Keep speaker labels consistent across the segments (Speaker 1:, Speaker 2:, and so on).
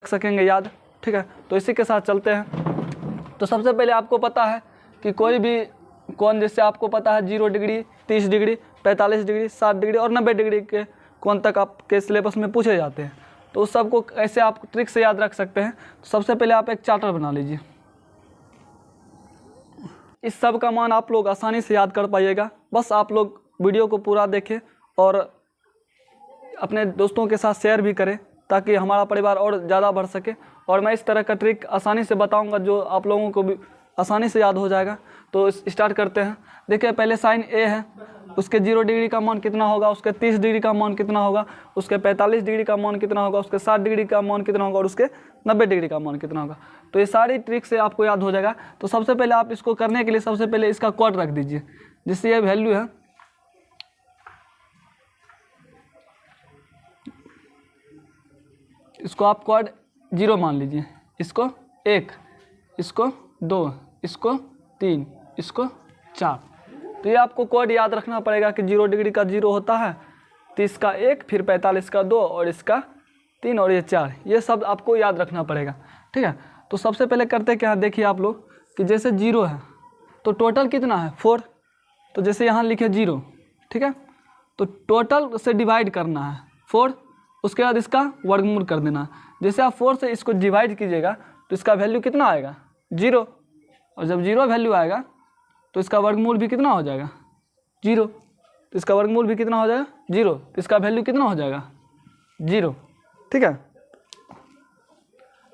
Speaker 1: रख सकेंगे याद। ठीक है, तो इसी के साथ चलते हैं। तो सबसे पहले आपको पता है कि कोई भी कोण, जैसे आपको पता है 0 डिग्री, 30 डिग्री, 45 डिग्री, 60 डिग्री और 90 डिग्री के कोण तक आपके सिलेबस में पूछे जाते हैं। तो उस सबको ऐसे आप ट्रिक से याद रख सकते हैं। तो सबसे पहले आप एक चार्टर बना लीजिए। इस सब का मान आप लोग आसानी से याद कर पाइएगा। बस आप लोग वीडियो को पूरा देखें और अपने दोस्तों के साथ शेयर भी करें ताकि हमारा परिवार और ज़्यादा बढ़ सके। और मैं इस तरह का ट्रिक आसानी से बताऊंगा जो आप लोगों को भी आसानी से याद हो जाएगा। तो स्टार्ट करते हैं। देखिए, पहले साइन ए है, उसके 0 डिग्री का मान कितना होगा, उसके 30 डिग्री का मान कितना होगा, उसके 45 डिग्री का मान कितना होगा, उसके 60 डिग्री का मान कितना होगा और उसके 90 डिग्री का मान कितना होगा। तो ये सारी ट्रिक से आपको याद हो जाएगा। तो सबसे पहले आप इसको करने के लिए सबसे पहले इसका क्वाड रख दीजिए, जिससे ये वैल्यू है इसको आप क्वाड 0 मान लीजिए, इसको 1, इसको 2, इसको 3, इसको 4। तो ये आपको कोड याद रखना पड़ेगा कि 0 डिग्री का 0 होता है, 30 का 1, फिर 45 का 2 और इसका 3 और ये 4। ये सब आपको याद रखना पड़ेगा। ठीक है, तो सबसे पहले करते क्या है, देखिए आप लोग कि जैसे 0 है तो टोटल कितना है 4। तो जैसे यहाँ लिखे 0, ठीक है, तो टोटल से डिवाइड करना है 4, उसके बाद इसका वर्गमूल कर देना है। जैसे आप 4 से इसको डिवाइड कीजिएगा तो इसका वैल्यू कितना आएगा 0, और जब 0 वैल्यू आएगा तो इसका वर्गमूल भी कितना हो जाएगा 0। तो इसका वर्गमूल भी कितना हो जाएगा 0, तो इसका वैल्यू कितना हो जाएगा 0। ठीक है,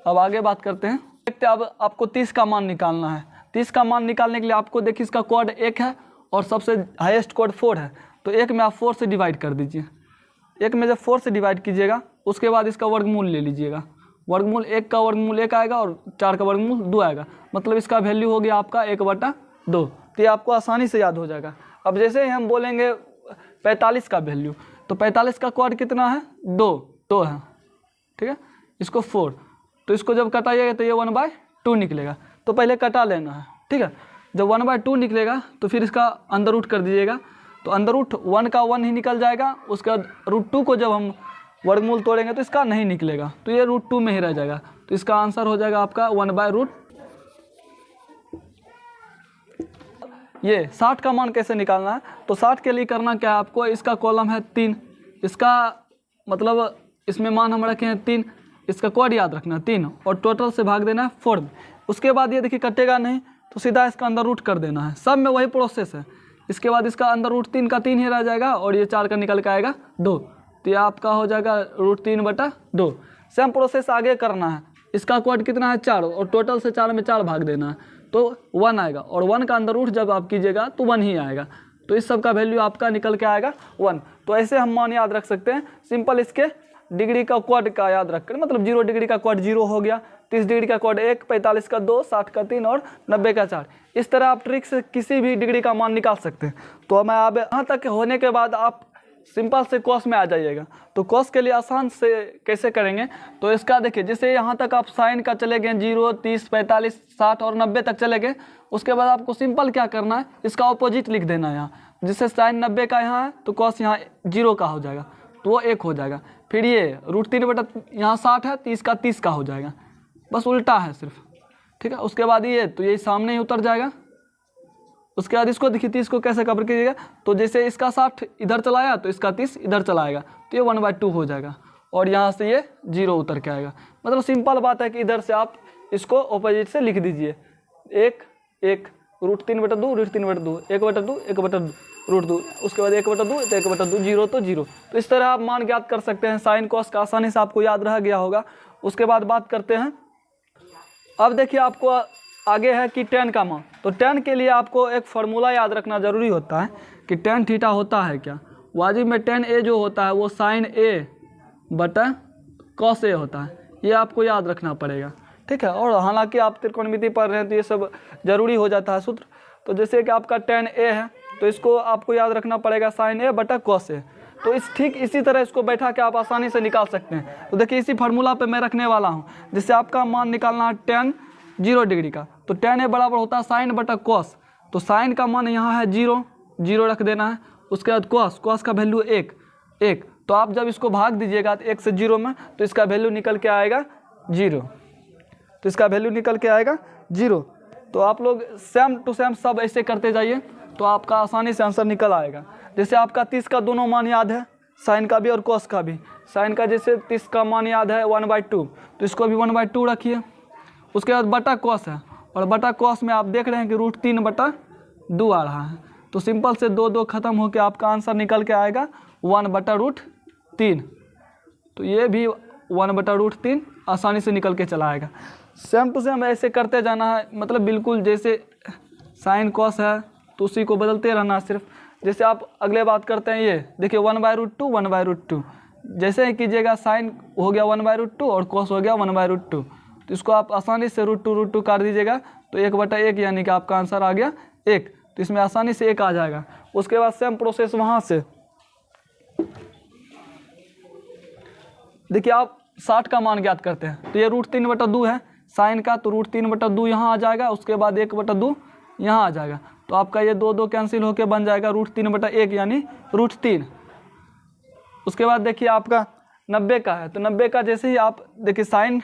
Speaker 1: अब आगे बात करते हैं। देखते हैं, अब आपको 30 का मान निकालना है। 30 का मान निकालने के लिए आपको देखिए इसका कोड 1 है और सबसे हाईएस्ट कोड 4 है। तो 1 में आप 4 से डिवाइड कर दीजिए। 1 में जब 4 से डिवाइड कीजिएगा उसके बाद इसका वर्गमूल ले लीजिएगा। वर्गमूल 1 का वर्गमूल 1 आएगा और 4 का वर्गमूल 2 आएगा, मतलब इसका वैल्यू हो गया आपका 1/2। तो ये आपको आसानी से याद हो जाएगा। अब जैसे ही हम बोलेंगे 45 का वैल्यू, तो 45 का क्वाड कितना है 2 है। ठीक है, इसको 4, तो इसको जब कटाइएगा तो ये 1/2 निकलेगा। तो पहले कटा लेना है। ठीक है, जब 1/2 निकलेगा तो फिर इसका अंदर रूट कर दीजिएगा। तो अंदर रूट 1 का 1 ही निकल जाएगा। उसके बाद √2 को जब हम वर्गमूल तोड़ेंगे तो इसका नहीं निकलेगा, तो ये √2 में ही रह जाएगा। तो इसका आंसर हो जाएगा आपका 1/√। ये 60 का मान कैसे निकालना है, तो 60 के लिए करना क्या है आपको, इसका कॉलम है 3, इसका मतलब इसमें मान हम रखे हैं 3, इसका कोड याद रखना है 3 और टोटल से भाग देना है 4। उसके बाद ये देखिए कटेगा नहीं तो सीधा इसका अंदर रूट कर देना है। सब में वही प्रोसेस है। इसके बाद इसका अंदर √3 का 3 ही रह जाएगा और ये 4 का निकल के आएगा 2। तो ये आपका हो जाएगा √3/2। सेम प्रोसेस आगे करना है। इसका कोड कितना है 4 और टोटल से 4 में 4 भाग देना है तो 1 आएगा और 1 का अंदर रूट जब आप कीजिएगा तो 1 ही आएगा। तो इस सब का वैल्यू आपका निकल के आएगा 1। तो ऐसे हम मान याद रख सकते हैं। सिंपल इसके डिग्री का कोड का याद रख कर, मतलब 0 डिग्री का कोड 0 हो गया, 30 डिग्री का कोड 1, 45 का 2, 60 का 3 और 90 का 4। इस तरह आप ट्रिक से किसी भी डिग्री का मान निकाल सकते हैं। तो मैं अब यहाँ तक होने के बाद आप सिंपल से कॉस में आ जाइएगा। तो कॉस के लिए आसान से कैसे करेंगे, तो इसका देखिए जैसे यहाँ तक आप साइन का चले गए 0, 30, 45, 60 और 90 तक चले गए। उसके बाद आपको सिंपल क्या करना है, इसका ऑपोजिट लिख देना है यहाँ। जिससे साइन 90 का यहाँ है तो कॉस यहाँ 0 का हो जाएगा, तो वो 1 हो जाएगा। फिर ये √3 यहाँ 60 है, 30 का 30 का हो जाएगा, बस उल्टा है सिर्फ। ठीक है, उसके बाद ये तो ये सामने ही उतर जाएगा। उसके बाद इसको देखिए 30 को कैसे कवर कीजिएगा, तो जैसे इसका 60 इधर चलाया तो इसका 30 इधर चलाएगा, तो ये 1/2 हो जाएगा और यहाँ से ये 0 उतर के आएगा। मतलब सिंपल बात है कि इधर से आप इसको ऑपोजिट से लिख दीजिए। 1 √3/2 √3/2 1/2 1/2 √2, उसके बाद 1/2 तो 1/2 0 तो 0। तो इस तरह आप मान ज्ञात कर सकते हैं। साइन कॉस का आसानी से आपको याद रह गया होगा। उसके बाद बात करते हैं, अब देखिए आपको आगे है कि tan का मान। तो tan के लिए आपको एक फार्मूला याद रखना जरूरी होता है कि tan थीटा होता है क्या। वाजिब में tan a जो होता है वो sin a/cos a होता है। ये आपको याद रखना पड़ेगा। ठीक है, और हालांकि आप त्रिकोणमिति पढ़ रहे हैं तो ये सब जरूरी हो जाता है सूत्र। तो जैसे कि आपका tan a है तो इसको आपको याद रखना पड़ेगा sin a/cos a। तो ठीक इसी तरह इसको बैठा के आप आसानी से निकाल सकते हैं। तो देखिए इसी फार्मूला पे मैं रखने वाला हूँ। जिससे आपका मान निकालना है tan 0 डिग्री का, तो tan a बराबर होता है sin/cos। तो sin का मान यहाँ है 0 रख देना है। उसके बाद cos का वैल्यू 1। तो आप जब इसको भाग दीजिएगा तो 1 से 0 में, तो इसका वैल्यू निकल के आएगा 0, तो इसका वैल्यू निकल के आएगा 0। तो आप लोग सेम टू सेम सब ऐसे करते जाइए तो आपका आसानी से आंसर निकल आएगा। जैसे आपका 30 का दोनों मान याद है, साइन का भी और कॉस का भी। साइन का जैसे 30 का मान याद है 1/2, तो इसको भी 1/2 रखिए। उसके बाद बटा कॉस है, और बटा कॉस में आप देख रहे हैं कि √3/2 आ रहा है, तो सिंपल से 2 खत्म होकर आपका आंसर निकल के आएगा 1/√3। तो ये भी 1/√3 आसानी से निकल के चला आएगा। सेम टू सेम ऐसे करते जाना है, मतलब बिल्कुल जैसे साइन कॉस है तो उसी को बदलते रहना सिर्फ। जैसे आप अगले बात करते हैं, ये देखिए 1/√2 1/√2, जैसे ही कीजिएगा साइन हो गया 1/√2 और कॉस हो गया 1/√2, तो इसको आप आसानी से √2 काट दीजिएगा तो 1/1 यानी कि आपका आंसर आ गया 1। तो इसमें आसानी से 1 आ जाएगा। उसके बाद सेम प्रोसेस वहाँ से देखिए आप 60 का मान ज्ञात करते हैं, तो ये √3/2 है साइन का, तो √3/2 यहाँ आ जाएगा। उसके बाद 1/2 यहाँ आ जाएगा, तो आपका ये 2 कैंसिल होकर बन जाएगा √3/1 यानी √3। उसके बाद देखिए आपका 90 का है, तो 90 का जैसे ही आप देखिए साइन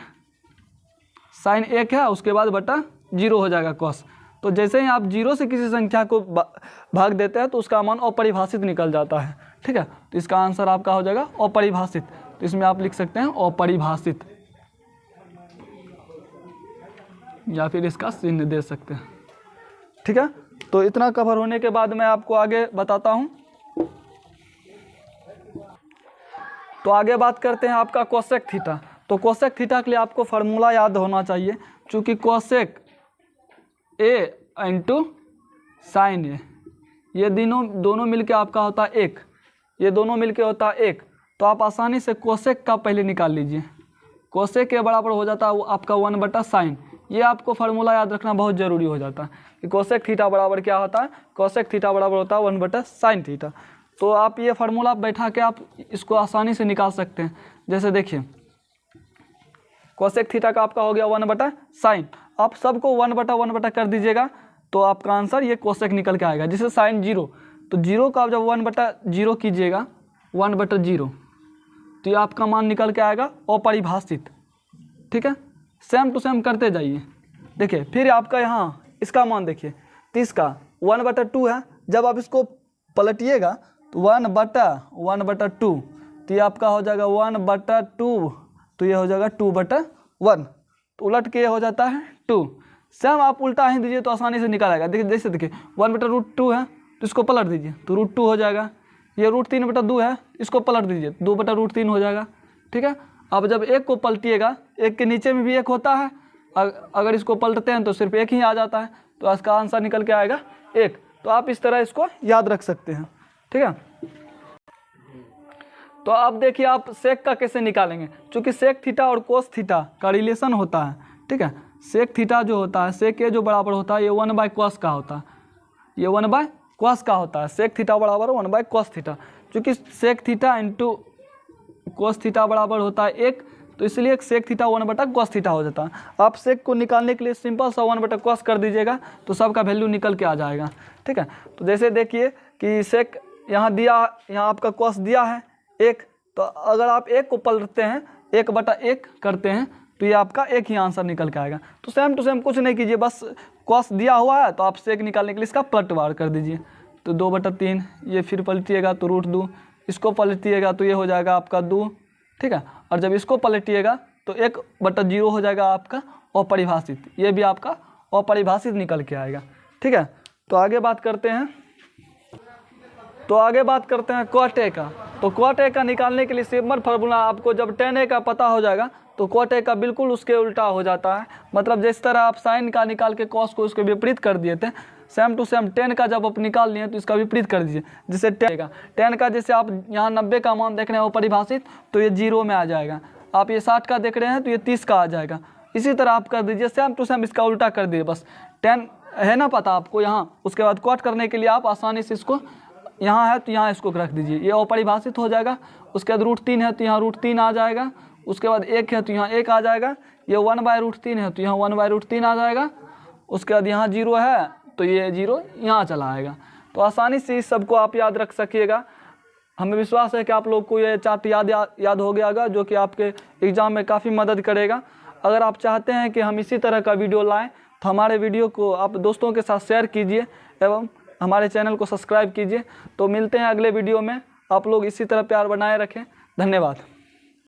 Speaker 1: 1 है, उसके बाद बटा 0 हो जाएगा कॉस। तो जैसे ही आप 0 से किसी संख्या को भाग देते हैं तो उसका मान अपरिभाषित निकल जाता है। ठीक है, तो इसका आंसर आपका हो जाएगा अपरिभाषित। तो इसमें आप लिख सकते हैं अपरिभाषित, या फिर इसका चिन्ह दे सकते हैं। ठीक है, तो इतना कवर होने के बाद मैं आपको आगे बताता हूं। तो आगे बात करते हैं आपका कोसेक थीटा। तो कोसेक थीटा के लिए आपको फार्मूला याद होना चाहिए, चूँकि कोसेक ए इंटू साइन ए, ये दोनों मिलके आपका होता है 1, ये दोनों मिलके होता है 1। तो आप आसानी से कोसेक का पहले निकाल लीजिए। कोसेक के बराबर हो जाता है वो आपका 1/sin। ये आपको फार्मूला याद रखना बहुत ज़रूरी हो जाता है कि कोसेक थीटा बराबर क्या होता है। कोसेक थीटा बराबर होता है 1/sin थीटा। तो आप ये फार्मूला बैठा के आप इसको आसानी से निकाल सकते हैं। जैसे देखिए कोसेक थीटा का आपका हो गया 1/sin, आप सबको 1/1 कर दीजिएगा तो आपका आंसर ये कोसेक निकल के आएगा। जैसे साइन 0, तो 0 का आप जब 1/0 कीजिएगा 1/0, तो ये आपका मान निकल के आएगा अपरिभाषित। ठीक है, सेम टू सेम करते जाइए। देखिए फिर आपका यहाँ इसका मान देखिए 30 का 1/2 है, जब आप इसको पलटिएगा तो 1/2, तो ये आपका हो जाएगा 1/2, तो ये हो जाएगा 2/1, तो उलट के ये हो जाता है 2। सेम आप उल्टा ही दीजिए तो आसानी से निकल आएगा। देखिए जैसे देखिए 1/√2 है तो इसको पलट दीजिए तो √2 हो जाएगा। ये √3/2 है, इसको पलट दीजिए 2/√3 हो जाएगा। ठीक है, अब जब 1 को पलटिएगा, 1 के नीचे में भी 1 होता है, अगर इसको पलटते हैं तो सिर्फ 1 ही आ जाता है, तो इसका आंसर निकल के आएगा 1। तो आप इस तरह इसको याद रख सकते हैं। ठीक है, तो अब देखिए आप सेक का कैसे निकालेंगे। चूँकि सेक थीटा और कोस थीटा का रिलेशन होता है। ठीक है, सेक थीटा जो होता है, सेक ए जो बराबर होता है ये 1/cos का होता है, ये 1/cos का होता है। सेक थीटा बराबर 1/cos थीटा। चूँकि sec theta into cos theta बराबर होता है 1, तो इसलिए सेक थीटा 1/cos थीटा हो जाता है। आप सेक को निकालने के लिए सिंपल सा 1/cos कर दीजिएगा तो सबका वैल्यू निकल के आ जाएगा। ठीक है, तो जैसे देखिए कि सेक यहाँ दिया, यहाँ आपका कॉस दिया है 1, तो अगर आप 1 को पलटते हैं 1/1 करते हैं तो ये आपका 1 ही आंसर निकल के आएगा। तो सेम टू सेम कुछ नहीं कीजिए, बस कॉस दिया हुआ है तो आप सेक निकालने के लिए इसका पलटवार कर दीजिए। तो 2/3, ये फिर पलटिएगा तो √2, इसको पलटिएगा तो ये हो जाएगा आपका 2। ठीक है, और जब इसको पलटिएगा तो 1/0 हो जाएगा आपका अपरिभाषित, ये भी आपका अपरिभाषित निकल के आएगा। ठीक है, तो आगे बात करते हैं cot A का। तो cot A का निकालने के लिए सिंपल फार्मूला आपको जब tan A का पता हो जाएगा तो cot A का बिल्कुल उसके उल्टा हो जाता है। मतलब जिस तरह आप साइन का निकाल के cos को उसके विपरीत कर दिए थे, सेम टू सेम tan का जब आप निकाल लिए तो इसका विपरीत कर दीजिए। जैसे tan का जैसे आप यहाँ 90 का मान देख रहे हैं वो परिभाषित, तो ये 0 में आ जाएगा। आप ये 60 का देख रहे हैं तो ये 30 का आ जाएगा। इसी तरह आप कर दीजिए, सेम टू सेम इसका उल्टा कर दीजिए। बस tan है ना पता आपको यहाँ, उसके बाद cot करने के लिए आप आसानी से इसको यहाँ है तो यहाँ इसको रख दीजिए, ये अपरिभाषित हो जाएगा। उसके बाद √3 है तो यहाँ √3 आ जाएगा। उसके बाद 1 है तो यहाँ 1 आ जाएगा। ये 1/√3 है तो यहाँ 1/√3 आ जाएगा। उसके बाद यहाँ 0 है तो ये 0 यहाँ चला आएगा। तो आसानी से इस सबको आप याद रख सकिएगा। हमें विश्वास है कि आप लोग को ये चार्ट याद हो गया होगा, जो कि आपके एग्ज़ाम में काफ़ी मदद करेगा। अगर आप चाहते हैं कि हम इसी तरह का वीडियो लाएं तो हमारे वीडियो को आप दोस्तों के साथ शेयर कीजिए एवं हमारे चैनल को सब्सक्राइब कीजिए। तो मिलते हैं अगले वीडियो में। आप लोग इसी तरह प्यार बनाए रखें। धन्यवाद।